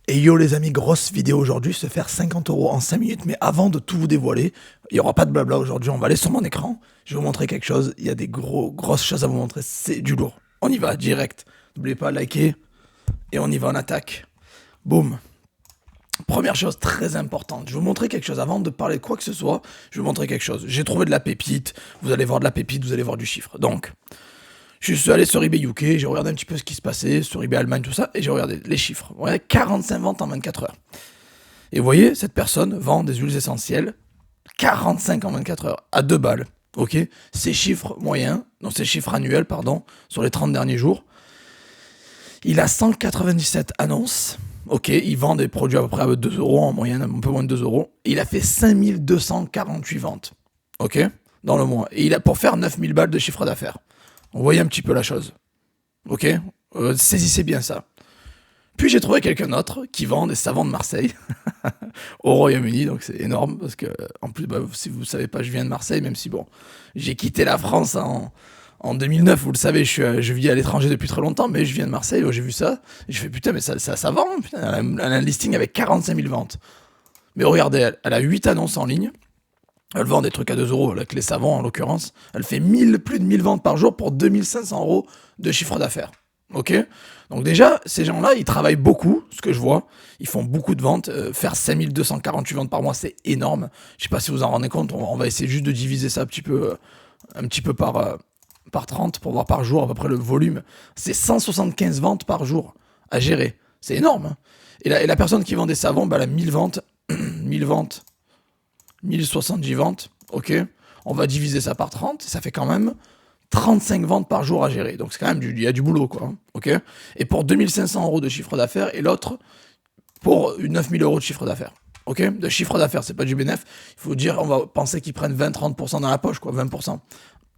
Et yo les amis, grosse vidéo aujourd'hui, se faire 50 € en 5 minutes, mais avant de tout vous dévoiler, il n'y aura pas de blabla aujourd'hui, on va aller sur mon écran, je vais vous montrer quelque chose, il y a des grosses choses à vous montrer, c'est du lourd. On y va, direct. N'oubliez pas de liker, et on y va, on attaque. Boum. Première chose très importante, je vais vous montrer quelque chose avant de parler de quoi que ce soit, je vais vous montrer quelque chose. J'ai trouvé de la pépite, vous allez voir de la pépite, vous allez voir du chiffre. Donc, je suis allé sur eBay UK, j'ai regardé un petit peu ce qui se passait, sur eBay Allemagne, tout ça, et j'ai regardé les chiffres. Ouais, 45 ventes en 24 heures. Et vous voyez, cette personne vend des huiles essentielles, 45 en 24 heures, à 2 balles. Ok. Ces chiffres moyens, non, ces chiffres annuels, pardon, sur les 30 derniers jours, il a 197 annonces. Ok, il vend des produits à peu près à 2 euros en moyenne, un peu moins de 2 euros. Et il a fait 5248 ventes. Ok, dans le mois. Et il a pour faire 9000 balles de chiffre d'affaires. Vous voyez un petit peu la chose. Ok, saisissez bien ça. Puis j'ai trouvé quelqu'un d'autre qui vend des savons de Marseille au Royaume-Uni, donc c'est énorme parce que, en plus, bah, si vous ne savez pas, je viens de Marseille, même si bon, j'ai quitté la France en 2009, vous le savez, je vis à l'étranger depuis très longtemps, mais je viens de Marseille, j'ai vu ça, et je fais putain, mais ça vend, putain, elle a un listing avec 45 000 ventes. Mais regardez, elle a 8 annonces en ligne, elle vend des trucs à 2 euros, avec les savons en l'occurrence, elle fait plus de 1000 ventes par jour pour 2500 € de chiffre d'affaires. Ok. Donc déjà, ces gens-là, ils travaillent beaucoup, ce que je vois. Ils font beaucoup de ventes. Faire 5248 ventes par mois, c'est énorme. Je sais pas si vous en rendez compte. On va essayer juste de diviser ça un petit peu par 30 pour voir par jour à peu près le volume. C'est 175 ventes par jour à gérer. C'est énorme, hein. Et la personne qui vend des savons, bah, elle a 1000 ventes. 1000 ventes. 1070 ventes. Ok. On va diviser ça par 30. Ça fait quand même 35 ventes par jour à gérer. Donc c'est quand même il y a du boulot, quoi. Ok. Et pour 2500 € de chiffre d'affaires, et l'autre pour 9000 € de chiffre d'affaires. Ok. De chiffre d'affaires, c'est pas du bénéf. Il faut dire, on va penser qu'ils prennent 20-30% dans la poche, quoi. 20%.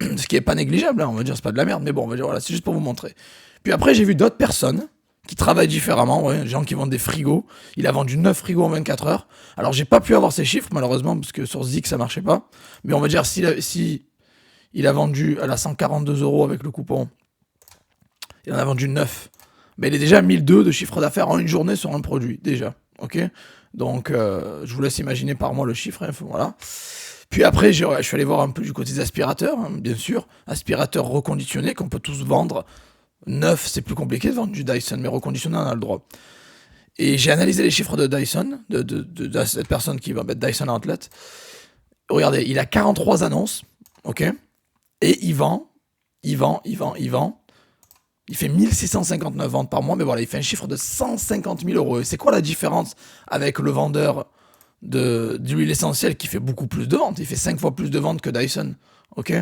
Ce qui est pas négligeable, hein. On va dire, c'est pas de la merde. Mais bon, on va dire, voilà, c'est juste pour vous montrer. Puis après, j'ai vu d'autres personnes qui travaillent différemment, ouais, des gens qui vendent des frigos. Il a vendu 9 frigos en 24 heures. Alors, j'ai pas pu avoir ces chiffres, malheureusement, parce que sur Zik, ça marchait pas. Mais on va dire, si il a vendu à la 142 € avec le coupon. Il en a vendu 9. Mais il est déjà à 1002 de chiffre d'affaires en une journée sur un produit, déjà. Ok. Donc, je vous laisse imaginer par mois le chiffre. Hein, voilà. Puis après, je suis allé voir un peu du côté des aspirateurs, hein, bien sûr. Aspirateurs reconditionnés qu'on peut tous vendre. Neuf, c'est plus compliqué de vendre du Dyson, mais reconditionné, on a le droit. Et j'ai analysé les chiffres de Dyson, de cette personne qui va mettre Dyson Outlet. Regardez, il a 43 annonces. Ok. Et il vend. Il fait 1659 ventes par mois, mais voilà, il fait un chiffre de 150 000 €. Et c'est quoi la différence avec le vendeur d'huile essentielle qui fait beaucoup plus de ventes? Il fait 5 fois plus de ventes que Dyson. Ok.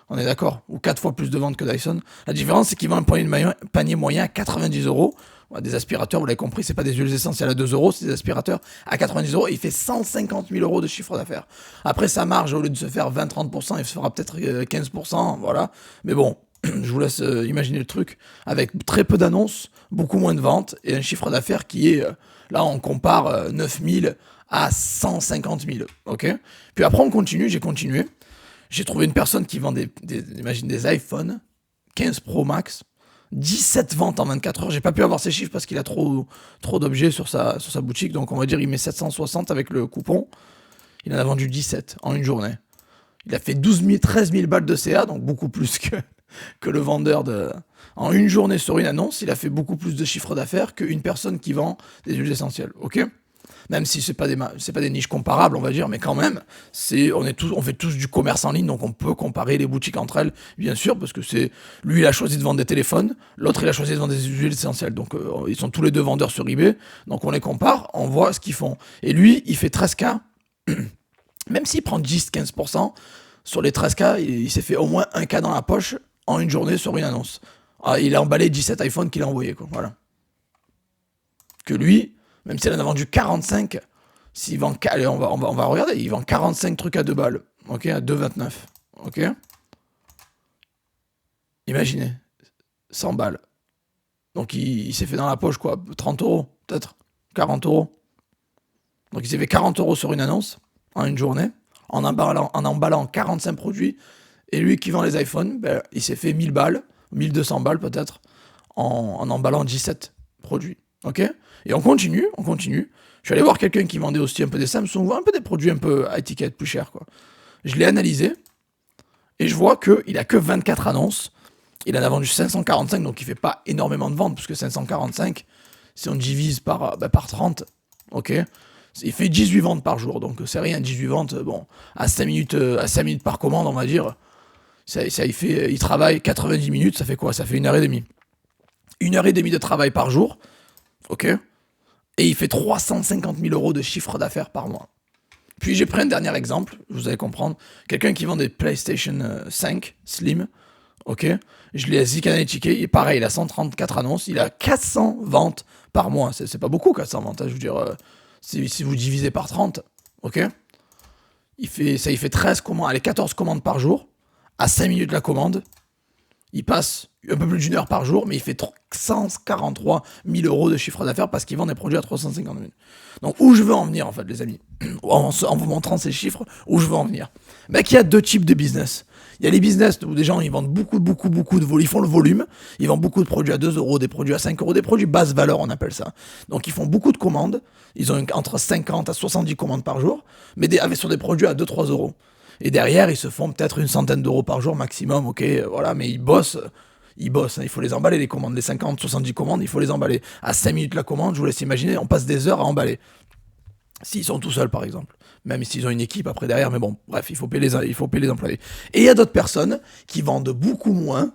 On est d'accord? Ou 4 fois plus de ventes que Dyson. La différence, c'est qu'il vend un panier moyen à 90 €. Des aspirateurs, vous l'avez compris, c'est pas des huiles essentielles à 2 euros, c'est des aspirateurs à 90 €. Et il fait 150 000 € de chiffre d'affaires. Après, sa marge, au lieu de se faire 20-30%, il se fera peut-être 15%. Voilà. Mais bon, je vous laisse imaginer le truc. Avec très peu d'annonces, beaucoup moins de ventes et un chiffre d'affaires qui est, là, on compare 9 000 à 150 000. Ok. Puis après, on continue, j'ai continué. J'ai trouvé une personne qui vend imagine des iPhones 15 Pro Max. 17 ventes en 24 heures. J'ai pas pu avoir ces chiffres parce qu'il a trop d'objets sur sa boutique. Donc on va dire il met 760 avec le coupon. Il en a vendu 17 en une journée. Il a fait 13 000 balles de CA, donc beaucoup plus que le vendeur de. En une journée sur une annonce, il a fait beaucoup plus de chiffre d'affaires qu'une personne qui vend des huiles essentielles. Ok. Même si c'est pas des niches comparables, on va dire, mais quand même, on fait tous du commerce en ligne, donc on peut comparer les boutiques entre elles, bien sûr, parce que lui, il a choisi de vendre des téléphones, l'autre, il a choisi de vendre des huiles essentielles, donc ils sont tous les deux vendeurs sur eBay, donc on les compare, on voit ce qu'ils font. Et lui, il fait 13K, même s'il prend 10-15%, sur les 13K, il s'est fait au moins 1K dans la poche en une journée sur une annonce. Ah, il a emballé 17 iPhones qu'il a envoyés, quoi, voilà. Que lui, même s'il en a vendu 45, s'il vend, allez, on va regarder, il vend 45 trucs à 2 balles, ok, à 2,29, ok. Imaginez, 100 balles. Donc il s'est fait dans la poche, quoi, 30 €, peut-être, 40 €. Donc il s'est fait 40 € sur une annonce, en une journée, en emballant 45 produits. Et lui qui vend les iPhones, ben, il s'est fait 1000 balles, 1200 balles peut-être, en emballant 17 produits. Ok? Et on continue, on continue. Je suis allé voir quelqu'un qui vendait aussi un peu des Samsung, un peu des produits un peu à étiquette plus chers, quoi. Je l'ai analysé et je vois qu'il a que 24 annonces. Il en a vendu 545, donc il fait pas énormément de ventes, puisque 545, si on divise par 30, ok, il fait 18 ventes par jour, donc c'est rien, 18 ventes, bon, à 5 minutes par commande, on va dire, il travaille 90 minutes, ça fait quoi? Ça fait 1h30. 1h30 de travail par jour, ok, et il fait 350 000 euros de chiffre d'affaires par mois. Puis j'ai pris un dernier exemple, vous allez comprendre, quelqu'un qui vend des PlayStation 5 Slim, ok, je l'ai analytiqué, et pareil, il a 134 annonces, il a 400 ventes par mois, c'est pas beaucoup 400 ventes, hein, je veux dire, si vous divisez par 30, ok, il fait 13 commandes, allez, 14 commandes par jour, à 5 minutes la commande, il passe un peu plus d'1 heure par jour, mais il fait 143 000 euros de chiffre d'affaires parce qu'il vend des produits à 350 000. Donc, où je veux en venir, en fait, les amis, en vous montrant ces chiffres, où je veux en venir, ben, qu'il y a deux types de business. Il y a les business où des gens, ils vendent beaucoup de volume, ils font le volume, ils vendent beaucoup de produits à 2 euros, des produits à 5 euros, des produits basse valeur, on appelle ça. Donc, ils font beaucoup de commandes, ils ont entre 50 à 70 commandes par jour, mais sur des produits à 2-3 euros. Et derrière, ils se font peut-être une centaine d'euros par jour maximum, ok, voilà, mais ils bossent, hein, il faut les emballer, les commandes, les 50, 70 commandes, il faut les emballer. À 5 minutes la commande, je vous laisse imaginer, on passe des heures à emballer. S'ils sont tout seuls, par exemple. Même s'ils ont une équipe après derrière, mais bon, bref, il faut payer les employés. Et il y a d'autres personnes qui vendent beaucoup moins,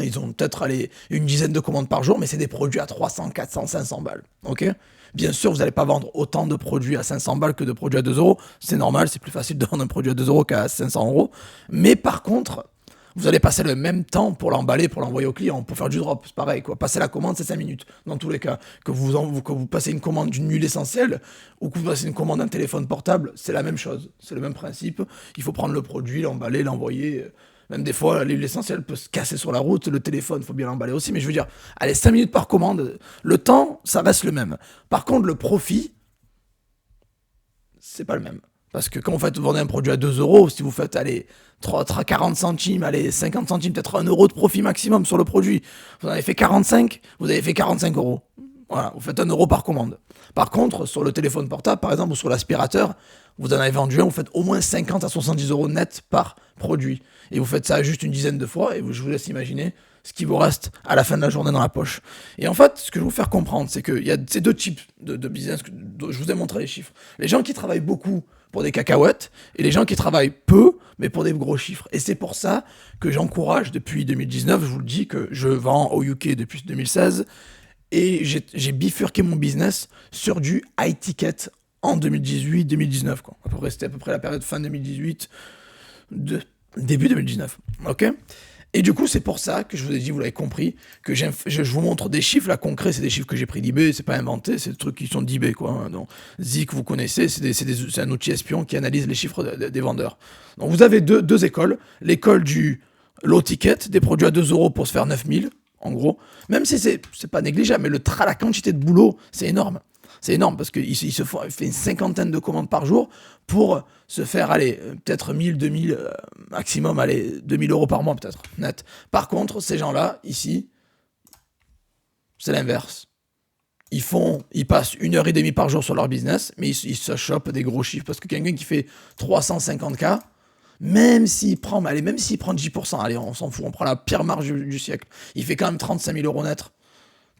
ils ont peut-être une dizaine de commandes par jour, mais c'est des produits à 300, 400, 500 balles, ok? Bien sûr, vous n'allez pas vendre autant de produits à 500 balles que de produits à 2 euros, c'est normal, c'est plus facile de vendre un produit à 2 euros qu'à 500 euros, mais par contre, vous allez passer le même temps pour l'emballer, pour l'envoyer au client, pour faire du drop, c'est pareil, quoi. Passer la commande, c'est 5 minutes, dans tous les cas. Que vous passez une commande d'une huile essentielle, ou que vous passez une commande d'un téléphone portable, c'est la même chose, c'est le même principe. Il faut prendre le produit, l'emballer, l'envoyer. Même des fois, l'huile essentielle peut se casser sur la route, le téléphone, il faut bien l'emballer aussi. Mais je veux dire, allez, 5 minutes par commande, le temps, ça reste le même. Par contre, le profit, c'est pas le même. Parce que quand vous vendez un produit à 2 euros, si vous faites, allez, 40 centimes, allez, 50 centimes, peut-être 1 euro de profit maximum sur le produit, vous en avez fait 45, vous avez fait 45 euros. Voilà, vous faites 1 euro par commande. Par contre, sur le téléphone portable, par exemple, ou sur l'aspirateur, vous en avez vendu un, vous faites au moins 50 à 70 euros net par produit. Et vous faites ça juste une dizaine de fois, et je vous laisse imaginer ce qui vous reste à la fin de la journée dans la poche. Et en fait, ce que je veux vous faire comprendre, c'est qu'il y a ces deux types de business, je vous ai montré les chiffres. Les gens qui travaillent beaucoup pour des cacahuètes, et les gens qui travaillent peu, mais pour des gros chiffres. Et c'est pour ça que j'encourage depuis 2019, je vous le dis, que je vends au UK depuis 2016, et j'ai bifurqué mon business sur du high ticket en 2018-2019. C'était à peu près la période fin 2018, début 2019. Ok ? Et du coup, c'est pour ça que je vous ai dit, vous l'avez compris, que je vous montre des chiffres là concrets, c'est des chiffres que j'ai pris d'eBay, c'est pas inventé, c'est des trucs qui sont d'eBay, quoi. Hein. Donc, Zik, vous connaissez, c'est un outil espion qui analyse les chiffres des vendeurs. Donc, vous avez deux écoles. L'école du low ticket, des produits à 2 euros pour se faire 9000, en gros. Même si c'est pas négligeable, mais la quantité de boulot, c'est énorme. C'est énorme parce qu'il fait une cinquantaine de commandes par jour pour se faire, allez, peut-être 1000, 2000, maximum, allez, 2000 euros par mois peut-être, net. Par contre, ces gens-là, ici, c'est l'inverse. Ils passent 1h30 par jour sur leur business, mais ils se chopent des gros chiffres parce que quelqu'un qui fait 350K, même s'il prend 10%, allez, on s'en fout, on prend la pire marge du siècle, il fait quand même 35 000 euros net.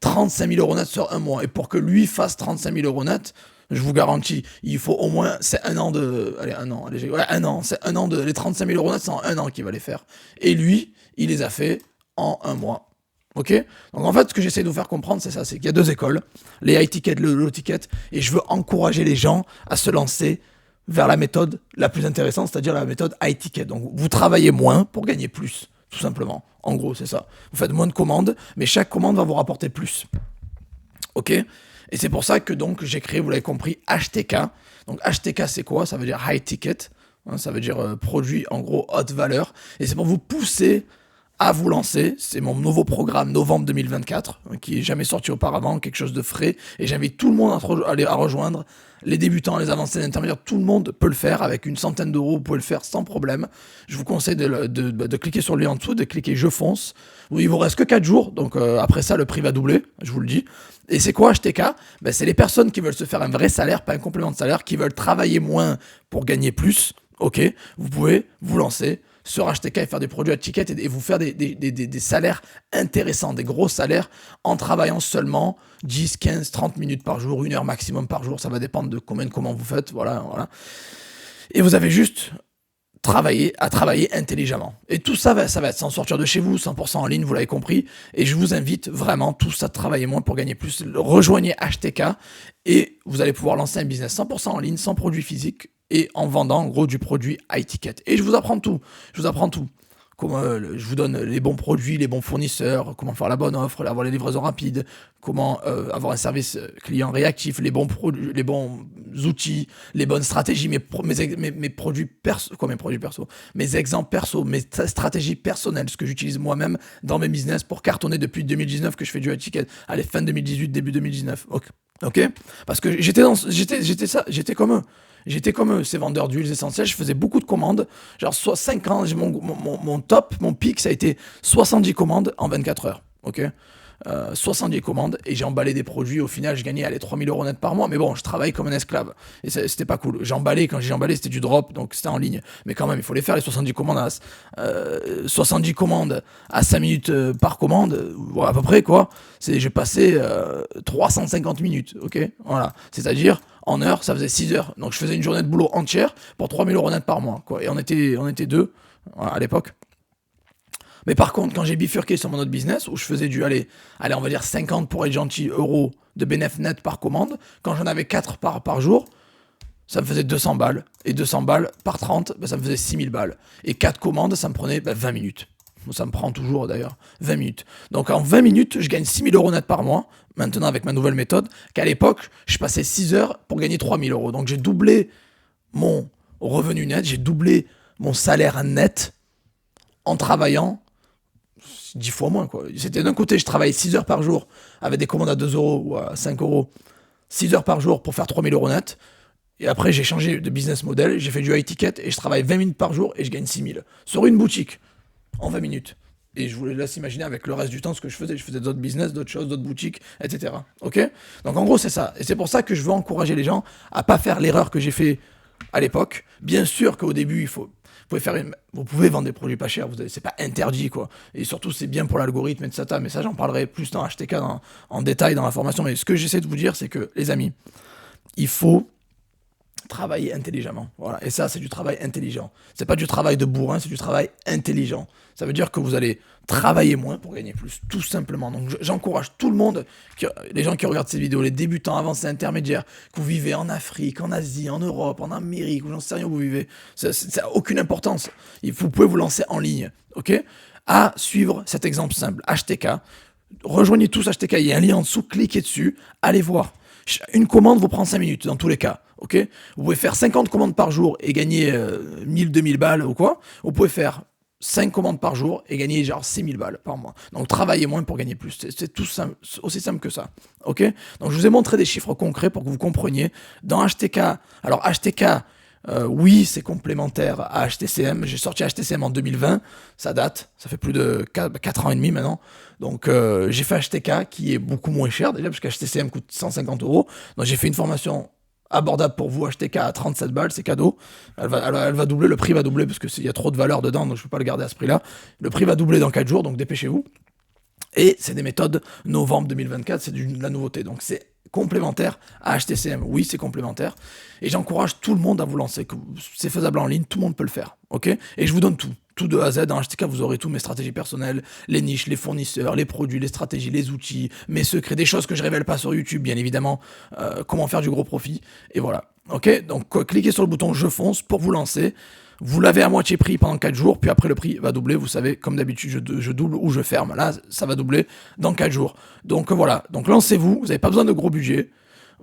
35 000 euros net sur un mois. Et pour que lui fasse 35 000 euros net, je vous garantis, il faut au moins, c'est un an de, allez, un an, allez, ouais, un an, c'est un an les 35 000 euros net, c'est en un an qu'il va les faire. Et lui, il les a fait en un mois. Ok? Donc en fait, ce que j'essaie de vous faire comprendre, c'est ça, c'est qu'il y a deux écoles, les high ticket, le low ticket, et je veux encourager les gens à se lancer vers la méthode la plus intéressante, c'est-à-dire la méthode high ticket. Donc vous travaillez moins pour gagner plus, tout simplement. En gros, c'est ça. Vous faites moins de commandes, mais chaque commande va vous rapporter plus. Ok ? Et c'est pour ça que donc j'ai créé, vous l'avez compris, HTK. Donc HTK, c'est quoi ? Ça veut dire high ticket. Hein, ça veut dire produit en gros haute valeur. Et c'est pour vous pousser à vous lancer. C'est mon nouveau programme novembre 2024, qui est jamais sorti auparavant, quelque chose de frais. Et j'invite tout le monde à rejoindre. Les débutants, les avancés, les intermédiaires, tout le monde peut le faire. Avec une centaine d'euros, vous pouvez le faire sans problème. Je vous conseille de cliquer sur le lien en dessous, de cliquer je fonce. Il vous reste que 4 jours, donc après ça, le prix va doubler, je vous le dis. Et c'est quoi HTK? C'est les personnes qui veulent se faire un vrai salaire, pas un complément de salaire, qui veulent travailler moins pour gagner plus. Ok, vous pouvez vous lancer sur HTK et faire des produits à ticket et vous faire des salaires intéressants, des gros salaires en travaillant seulement 10, 15, 30 minutes par jour, 1 heure maximum par jour, ça va dépendre de combien de commandes vous faites, voilà. Et vous avez juste à travailler intelligemment. Et tout ça, ça va être sans sortir de chez vous, 100% en ligne, vous l'avez compris. Et je vous invite vraiment tous à travailler moins pour gagner plus. Rejoignez HTK et vous allez pouvoir lancer un business 100% en ligne, sans produit physique et en vendant en gros du produit high ticket. Et je vous apprends tout. Comment, je vous donne les bons produits, les bons fournisseurs, comment faire la bonne offre, avoir les livraisons rapides, comment avoir un service client réactif, les bons produits, les bons outils, les bonnes stratégies, mes produits perso, mes exemples perso, mes stratégies personnelles, ce que j'utilise moi-même dans mes business pour cartonner depuis 2019 que je fais du high ticket. Allez, fin 2018, début 2019. Ok. Parce que j'étais comme eux. J'étais comme ces vendeurs d'huiles essentielles, je faisais beaucoup de commandes, genre soit 5 ans, mon top, mon pic, ça a été 70 commandes en 24 heures, ok 70 commandes, et j'ai emballé des produits, au final je gagnais 3 000 € net par mois, mais bon, je travaille comme un esclave, et c'était pas cool. Quand j'ai emballé, c'était du drop, donc c'était en ligne, mais quand même, il faut les faire, les 70 commandes à 5 minutes par commande, à peu près, quoi. J'ai passé 350 minutes, ok, voilà, c'est-à-dire en heure, ça faisait 6 heures. Donc je faisais une journée de boulot entière pour 3 000 € net par mois, quoi. Et on était deux, voilà, à l'époque. Mais par contre, quand j'ai bifurqué sur mon autre business, où je faisais on va dire 50 pour être gentil, euros de bénéfice net par commande, quand j'en avais 4 par jour, ça me faisait 200 balles. Et 200 balles par 30, ça me faisait 6 000 balles. Et 4 commandes, ça me prenait 20 minutes. Ça me prend toujours d'ailleurs 20 minutes. Donc en 20 minutes, je gagne 6 000 € net par mois, maintenant avec ma nouvelle méthode, qu'à l'époque, je passais 6 heures pour gagner 3 000 €. Donc j'ai doublé mon revenu net, j'ai doublé mon salaire net en travaillant 10 fois moins, quoi. C'était d'un côté, je travaillais 6 heures par jour avec des commandes à 2 € ou à 5 €, 6 heures par jour pour faire 3 000 € net. Et après, j'ai changé de business model, j'ai fait du high ticket et je travaille 20 minutes par jour et je gagne 6 000 sur une boutique en 20 minutes. Et je vous laisse imaginer avec le reste du temps ce que je faisais. Je faisais d'autres business, d'autres choses, d'autres boutiques, etc. Ok? Donc en gros, c'est ça. Et c'est pour ça que je veux encourager les gens à pas faire l'erreur que j'ai fait à l'époque. Bien sûr qu'au début, vous pouvez vendre des produits pas chers, c'est pas interdit, quoi. Et surtout, c'est bien pour l'algorithme, etc. Mais ça, j'en parlerai plus dans HTK en détail dans la formation. Mais ce que j'essaie de vous dire, c'est que, les amis, il faut travailler intelligemment. Voilà. Et ça, c'est du travail intelligent. C'est pas du travail de bourrin, c'est du travail intelligent. Ça veut dire que vous allez travailler moins pour gagner plus, tout simplement. Donc j'encourage tout le monde, les gens qui regardent ces vidéos, les débutants, avancés, intermédiaires, que vous vivez en Afrique, en Asie, en Europe, en Amérique, ou j'en sais rien où vous vivez. Ça n'a aucune importance. Vous pouvez vous lancer en ligne, ok, à suivre cet exemple simple, HTK. Rejoignez tous HTK, il y a un lien en dessous, cliquez dessus, allez voir. Une commande vous prend 5 minutes dans tous les cas, ok. Vous pouvez faire 50 commandes par jour et gagner 1000, 2000 balles ou quoi. Vous pouvez faire 5 commandes par jour et gagner genre 6 000 balles par mois. Donc travaillez moins pour gagner plus. C'est tout simple, aussi simple que ça, ok. Donc je vous ai montré des chiffres concrets pour que vous compreniez. Dans HTK, alors HTK, oui, c'est complémentaire à HTCM. J'ai sorti HTCM en 2020, ça date, ça fait plus de 4 ans et demi maintenant. Donc j'ai fait HTK qui est beaucoup moins cher déjà, parce que HTCM coûte 150 €. Donc j'ai fait une formation abordable pour vous, HTK à 37 balles, c'est cadeau. Elle va doubler, le prix va doubler, parce qu'il y a trop de valeur dedans, donc je ne peux pas le garder à ce prix-là. Le prix va doubler dans 4 jours, donc dépêchez-vous. Et c'est des méthodes novembre 2024, c'est de la nouveauté. Donc c'est complémentaire à HTCM. Oui, c'est complémentaire. Et j'encourage tout le monde à vous lancer. C'est faisable en ligne, tout le monde peut le faire. Ok? Et je vous donne tout. Tout de A à Z. Dans HTK, vous aurez tout, mes stratégies personnelles, les niches, les fournisseurs, les produits, les stratégies, les outils, mes secrets, des choses que je révèle pas sur YouTube, bien évidemment. Comment faire du gros profit. Et voilà. Ok? Donc cliquez sur le bouton Je fonce pour vous lancer. Vous l'avez à moitié prix pendant 4 jours, puis après le prix va doubler. Vous savez, comme d'habitude, je double ou je ferme. Là, ça va doubler dans 4 jours. Donc voilà, donc lancez-vous, vous n'avez pas besoin de gros budget.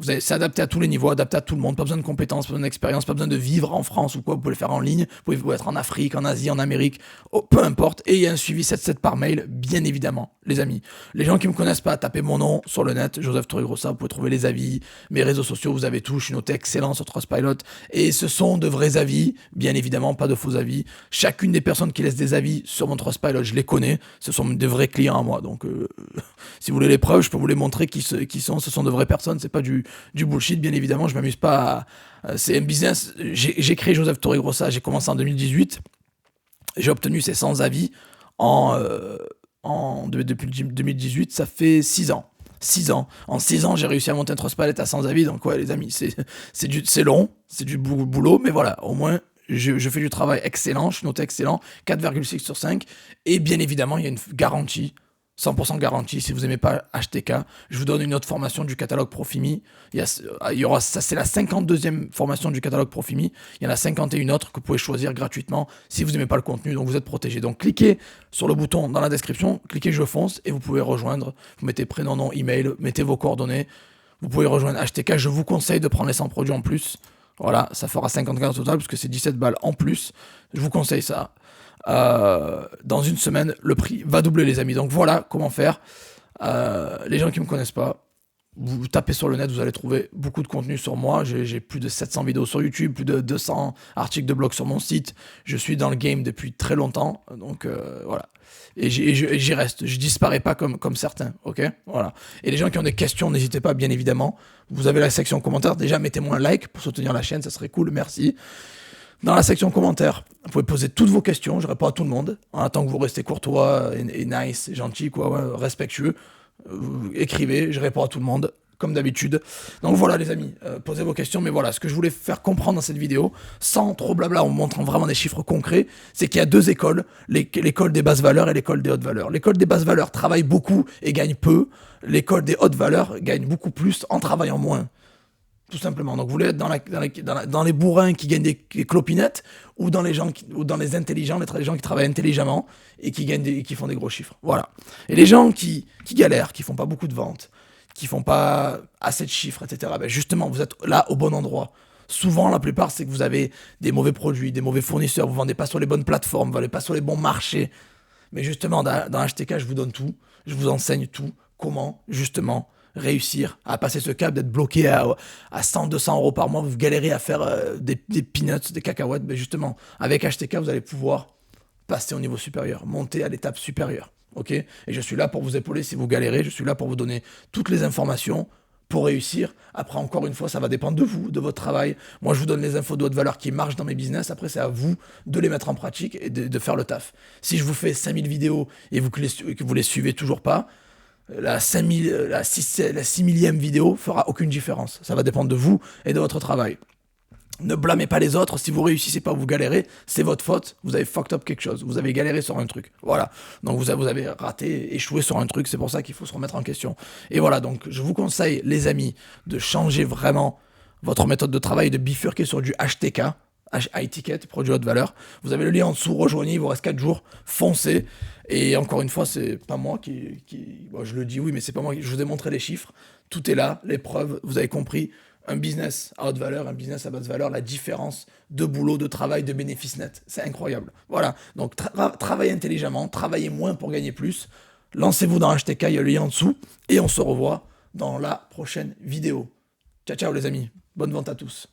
C'est adapté à tous les niveaux, adapté à tout le monde, pas besoin de compétences, pas besoin d'expérience, pas besoin de vivre en France ou quoi, vous pouvez le faire en ligne, vous pouvez être en Afrique, en Asie, en Amérique, peu importe, et il y a un suivi 7-7 par mail, bien évidemment, les amis. Les gens qui me connaissent pas, tapez mon nom sur le net, Joseph Torregrossa, vous pouvez trouver les avis, mes réseaux sociaux, vous avez tout, je suis noté excellent sur Trustpilot, et ce sont de vrais avis, bien évidemment, pas de faux avis. Chacune des personnes qui laissent des avis sur mon Trustpilot, je les connais, ce sont de vrais clients à moi, donc si vous voulez les preuves, je peux vous les montrer qui sont, ce sont de vraies personnes, c'est pas du bullshit, bien évidemment, je m'amuse pas c'est un business, j'ai créé Joseph Torregrossa, j'ai commencé en 2018, j'ai obtenu ces 100 avis depuis 2018, ça fait 6 ans. 6 ans. En 6 ans, j'ai réussi à monter un Trustpilot à 100 avis, donc ouais, les amis, c'est long, c'est du boulot, mais voilà, au moins, je fais du travail excellent, je suis noté excellent, 4,6 sur 5, et bien évidemment, il y a une garantie, 100% garantie. Si vous n'aimez pas HTK, je vous donne une autre formation du catalogue Profimi. Il y aura, ça c'est la 52e formation du catalogue Profimi. Il y en a 51 autres que vous pouvez choisir gratuitement si vous n'aimez pas le contenu, donc vous êtes protégé. Donc cliquez sur le bouton dans la description, cliquez je fonce et vous pouvez rejoindre. Vous mettez prénom, nom, email, mettez vos coordonnées. Vous pouvez rejoindre HTK. Je vous conseille de prendre les 100 produits en plus. Voilà, ça fera 50 au total parce que c'est 17 balles en plus. Je vous conseille ça. Dans une semaine, le prix va doubler, les amis. Donc voilà comment faire. Les gens qui me connaissent pas, vous tapez sur le net, vous allez trouver beaucoup de contenu sur moi. J'ai plus de 700 vidéos sur YouTube, plus de 200 articles de blog sur mon site. Je suis dans le game depuis très longtemps, donc voilà. Et j'y reste. Je disparais pas comme certains, ok? Voilà. Et les gens qui ont des questions, n'hésitez pas, bien évidemment. Vous avez la section commentaires. Déjà, mettez-moi un like pour soutenir la chaîne, ça serait cool. Merci. Dans la section commentaires, vous pouvez poser toutes vos questions, je réponds à tout le monde, en attendant que vous restez courtois et nice, et gentil, quoi, ouais, respectueux. Écrivez, je réponds à tout le monde, comme d'habitude. Donc voilà les amis, posez vos questions, mais voilà, ce que je voulais faire comprendre dans cette vidéo, sans trop blabla, en montrant vraiment des chiffres concrets, c'est qu'il y a deux écoles, l'école des basses valeurs et l'école des hautes valeurs. L'école des basses valeurs travaille beaucoup et gagne peu, l'école des hautes valeurs gagne beaucoup plus en travaillant moins. Tout simplement. Donc vous voulez être dans les bourrins qui gagnent des clopinettes ou dans les intelligents, les gens qui travaillent intelligemment et qui font des gros chiffres. Voilà. Et les gens qui galèrent, qui font pas beaucoup de ventes, qui font pas assez de chiffres, etc. Ben justement, vous êtes là au bon endroit. Souvent, la plupart, c'est que vous avez des mauvais produits, des mauvais fournisseurs, vous vendez pas sur les bonnes plateformes, vous vendez pas sur les bons marchés. Mais justement, dans HTK, je vous donne tout, je vous enseigne tout, comment, justement, réussir à passer ce cap d'être bloqué à 100, 200 euros par mois, vous galérez à faire des peanuts, des cacahuètes, mais justement, avec HTK, vous allez pouvoir passer au niveau supérieur, monter à l'étape supérieure, ok? Et je suis là pour vous épauler si vous galérez, je suis là pour vous donner toutes les informations pour réussir. Après, encore une fois, ça va dépendre de vous, de votre travail. Moi, je vous donne les infos de haute valeur qui marchent dans mes business. Après, c'est à vous de les mettre en pratique et de faire le taf. Si je vous fais 5000 vidéos et que vous les suivez toujours pas, la 6 millième vidéo fera aucune différence. Ça va dépendre de vous et de votre travail. Ne blâmez pas les autres. Si vous réussissez pas, vous galérez, c'est votre faute. Vous avez fucked up quelque chose. Vous avez galéré sur un truc. Voilà. Donc vous avez raté, échoué sur un truc. C'est pour ça qu'il faut se remettre en question. Et voilà. Donc je vous conseille, les amis, de changer vraiment votre méthode de travail, de bifurquer sur du HTK. High Ticket, produit haute valeur. Vous avez le lien en dessous, rejoignez, il vous reste 4 jours, foncez. Et encore une fois, c'est pas moi bon, je le dis oui, mais c'est pas moi, je vous ai montré les chiffres. Tout est là, les preuves, vous avez compris. Un business à haute valeur, un business à basse valeur, la différence de boulot, de travail, de bénéfices nets. C'est incroyable. Voilà. Donc, travaillez intelligemment, travaillez moins pour gagner plus. Lancez-vous dans HTK, il y a le lien en dessous. Et on se revoit dans la prochaine vidéo. Ciao, ciao les amis. Bonne vente à tous.